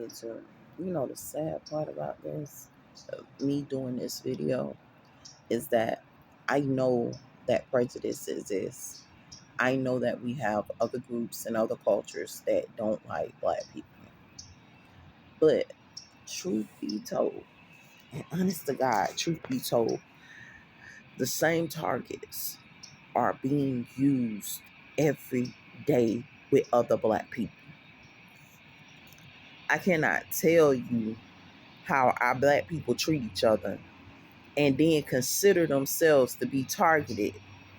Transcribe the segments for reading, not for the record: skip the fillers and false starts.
to, the sad part about this, me doing this video, is that I know that prejudice exists. I know that we have other groups and other cultures that don't like black people. But truth be told, and honest to God, truth be told, the same targets are being used every day with other black people. I cannot tell you how our black people treat each other and then consider themselves to be targeted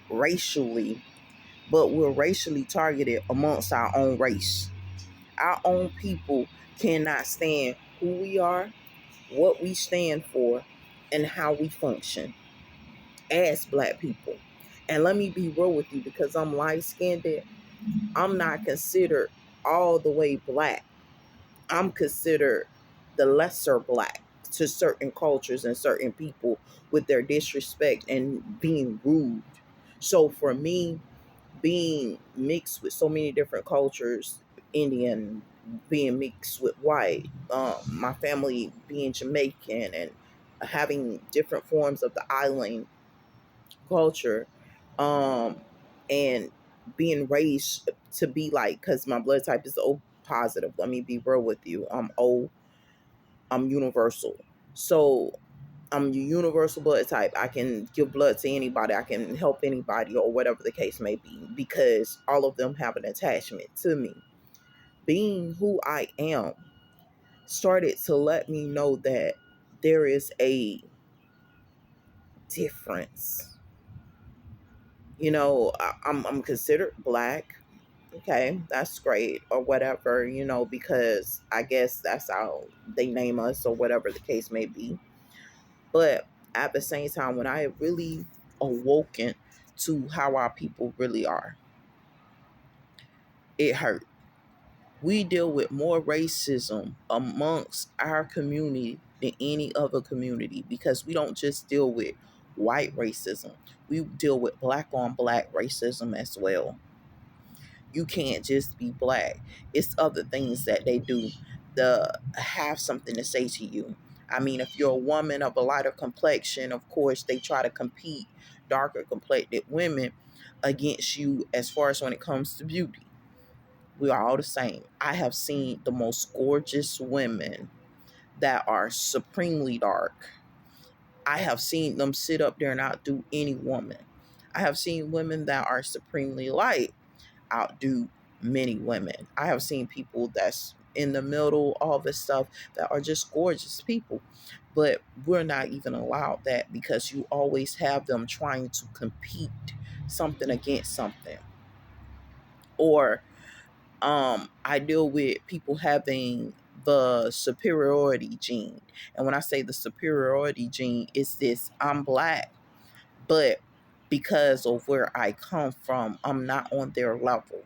racially, but we're racially targeted amongst our own race. Our own people cannot stand who we are, what we stand for, and how we function as black people. And let me be real with you, because I'm light skinned, I'm not considered all the way black. I'm considered the lesser black to certain cultures and certain people with their disrespect and being rude. So for me, being mixed with so many different cultures, Indian being mixed with white, my family being Jamaican, and having different forms of the island culture, and being raised to be like, because my blood type is O positive. Let me be real with you. I'm universal. So I'm a universal blood type. I can give blood to anybody. I can help anybody, or whatever the case may be, because all of them have an attachment to me. Being who I am started to let me know that there is a difference. I'm considered black. Okay, that's great, or whatever, because I guess that's how they name us, or whatever the case may be. But at the same time, when I really awoken to how our people really are, it hurt. We deal with more racism amongst our community than any other community, because we don't just deal with white racism. We deal with black on black racism as well. You can't just be black. It's other things that they do to have something to say to you. I mean, if you're a woman of a lighter complexion, of course, they try to compete darker complected women against you as far as when it comes to beauty. We are all the same. I have seen the most gorgeous women that are supremely dark. I have seen them sit up there and outdo any woman. I have seen women that are supremely light outdo many women. I have seen people that's in the middle, all this stuff, that are just gorgeous people. But we're not even allowed that, because you always have them trying to compete something against something. Or I deal with people having the superiority gene. And when I say the superiority gene, it's this: I'm black, but because of where I come from, I'm not on their level.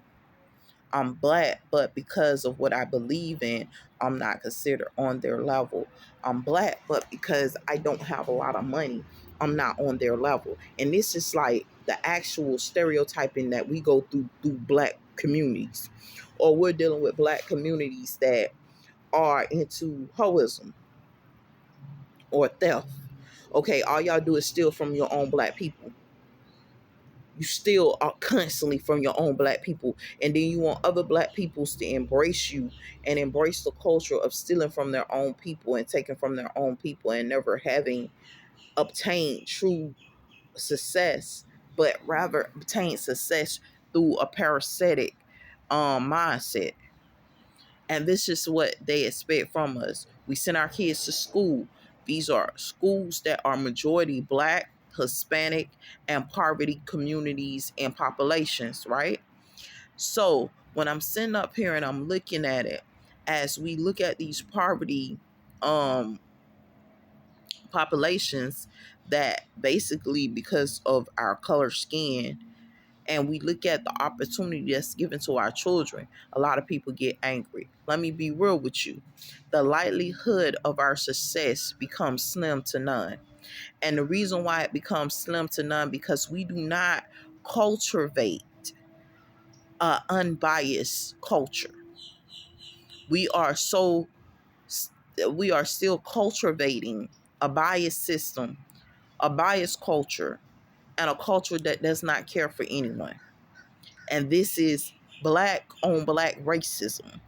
I'm black, but because of what I believe in, I'm not considered on their level. I'm black, but because I don't have a lot of money, I'm not on their level. And this is like the actual stereotyping that we go through black communities. Or we're dealing with black communities that are into hoism or theft. Okay, all y'all do is steal from your own black people. You still are constantly from your own black people, and then you want other black peoples to embrace you and embrace the culture of stealing from their own people and taking from their own people, and never having obtained true success, but rather obtained success through a parasitic mindset. And this is what they expect from us. We send our kids to school. These are schools that are majority black, Hispanic, and poverty communities and populations, right? So when I'm sitting up here and I'm looking at it, as we look at these poverty um, populations, that basically, because of our color skin, and we look at the opportunity that's given to our children, a lot of people get angry. Let me be real with you. The likelihood of our success becomes slim to none. And the reason why it becomes slim to none, because we do not cultivate an unbiased culture. We are so we are still cultivating a biased system, a biased culture, and a culture that does not care for anyone. And this is black on black racism.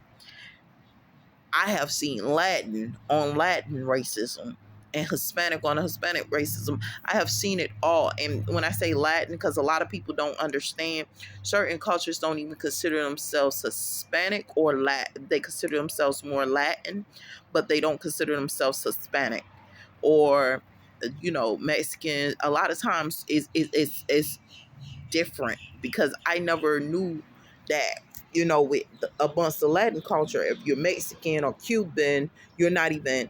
I have seen Latin on Latin racism and Hispanic on Hispanic racism. I have seen it all. And when I say Latin, because a lot of people don't understand, certain cultures don't even consider themselves Hispanic or Latin. They consider themselves more Latin, but they don't consider themselves Hispanic or, Mexican. A lot of times is different because I never knew that, with amongst the Latin culture, if you're Mexican or Cuban, you're not even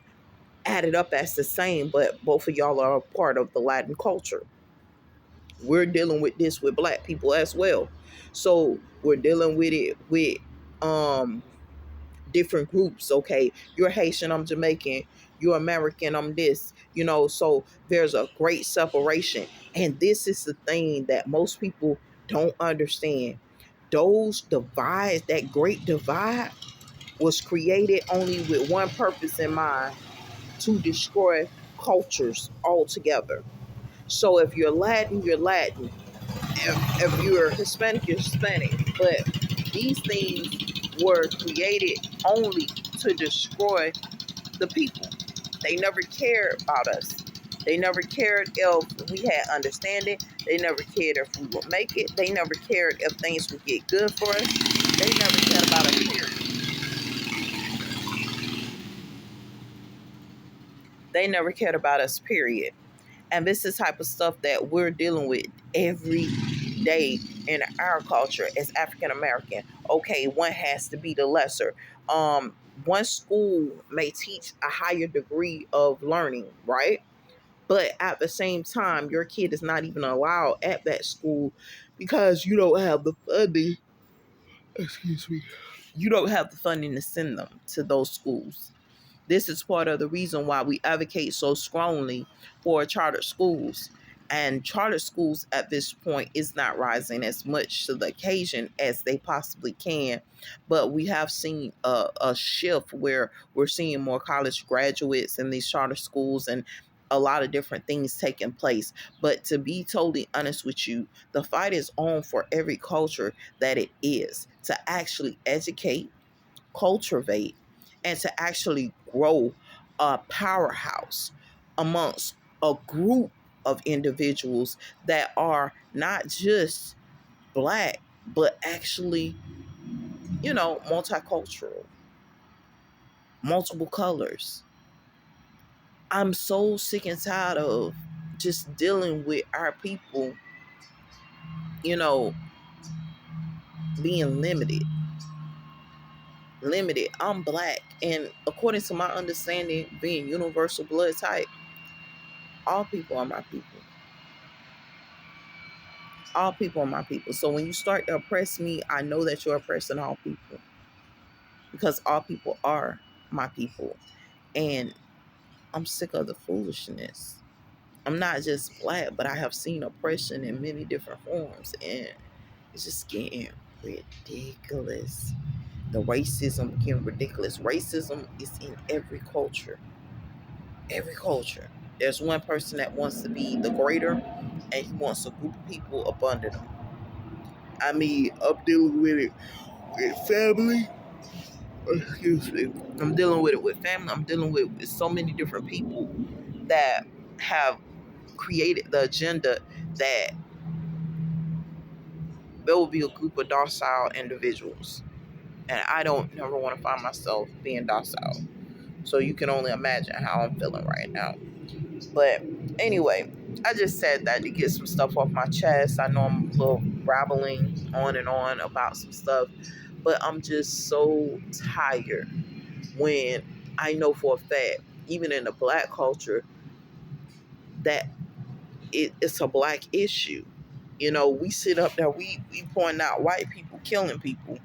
added up as the same, but both of y'all are a part of the Latin culture. We're dealing with this with black people as well. So we're dealing with it with um different groups. Okay, you're Haitian, I'm Jamaican, you're American, I'm this, so there's a great separation. And this is the thing that most people don't understand. Those divides, that great divide, was created only with one purpose in mind: to destroy cultures altogether. So if you're Latin, you're Latin. If you're Hispanic, you're Hispanic. But these things were created only to destroy the people. They never cared about us. They never cared if we had understanding. They never cared if we would make it. They never cared if things would get good for us. They never cared about us, period. They never cared about us, period. And this is the type of stuff that we're dealing with every day in our culture as African American. Okay, one has to be the lesser. One school may teach a higher degree of learning, right? But at the same time, your kid is not even allowed at that school because you don't have the funding. Excuse me. You don't have the funding to send them to those schools. This is part of the reason why we advocate so strongly for charter schools. And charter schools at this point is not rising as much to the occasion as they possibly can. But we have seen a shift where we're seeing more college graduates in these charter schools and a lot of different things taking place. But to be totally honest with you, the fight is on for every culture that it is to actually educate, cultivate, and to actually grow a powerhouse amongst a group of individuals that are not just black, but actually, multicultural, multiple colors. I'm so sick and tired of just dealing with our people, you know, being limited. I'm black, and according to my understanding, being universal blood type, all people are my people. All people are my people. So when you start to oppress me, I know that you're oppressing all people because all people are my people. And I'm sick of the foolishness. I'm not just black, but I have seen oppression in many different forms, and it's just getting ridiculous. The racism getting ridiculous. Racism is in every culture. Every culture. There's one person that wants to be the greater, and he wants a group of people up under them. I mean, I'm dealing with it with family. Excuse me. I'm dealing with it with family. I'm dealing with so many different people that have created the agenda that there will be a group of docile individuals. And I don't never want to find myself being docile. So you can only imagine how I'm feeling right now. But anyway, I just said that to get some stuff off my chest. I know I'm a little rambling on and on about some stuff, but I'm just so tired when I know for a fact, even in the black culture, that it's a black issue. We sit up there, we point out white people killing people.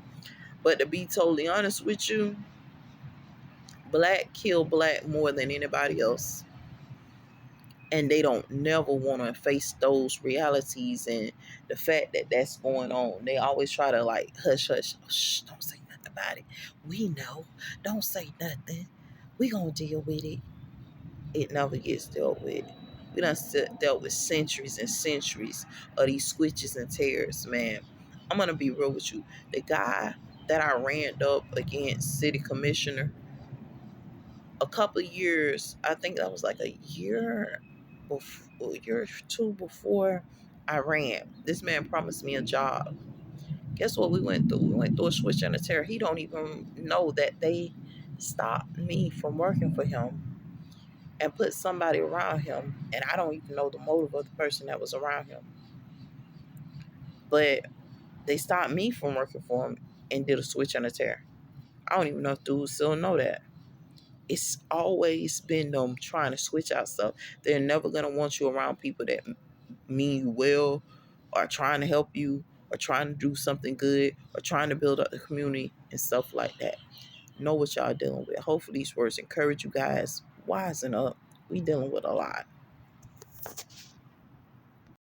But to be totally honest with you, black kill black more than anybody else. And they don't never want to face those realities and the fact that that's going on. They always try to like hush, hush, shh, don't say nothing about it. We know, don't say nothing. We gonna deal with it. It never gets dealt with. We done dealt with centuries and centuries of these switches and tears, man. I'm gonna be real with you. The guy that I ran up against city commissioner a couple of years, I think that was like a year before, a year or two before I ran. This man promised me a job. Guess what we went through? We went through a switch and a tear. He don't even know that they stopped me from working for him and put somebody around him, and I don't even know the motive of the person that was around him. But they stopped me from working for him and did a switch and a tear. I don't even know if dudes still know that. It's always been them trying to switch out stuff. They're never gonna want you around people that mean you well, or trying to help you, or trying to do something good, or trying to build up the community and stuff like that. Know what y'all dealing with. Hopefully these words encourage you guys. Wisen up. We dealing with a lot.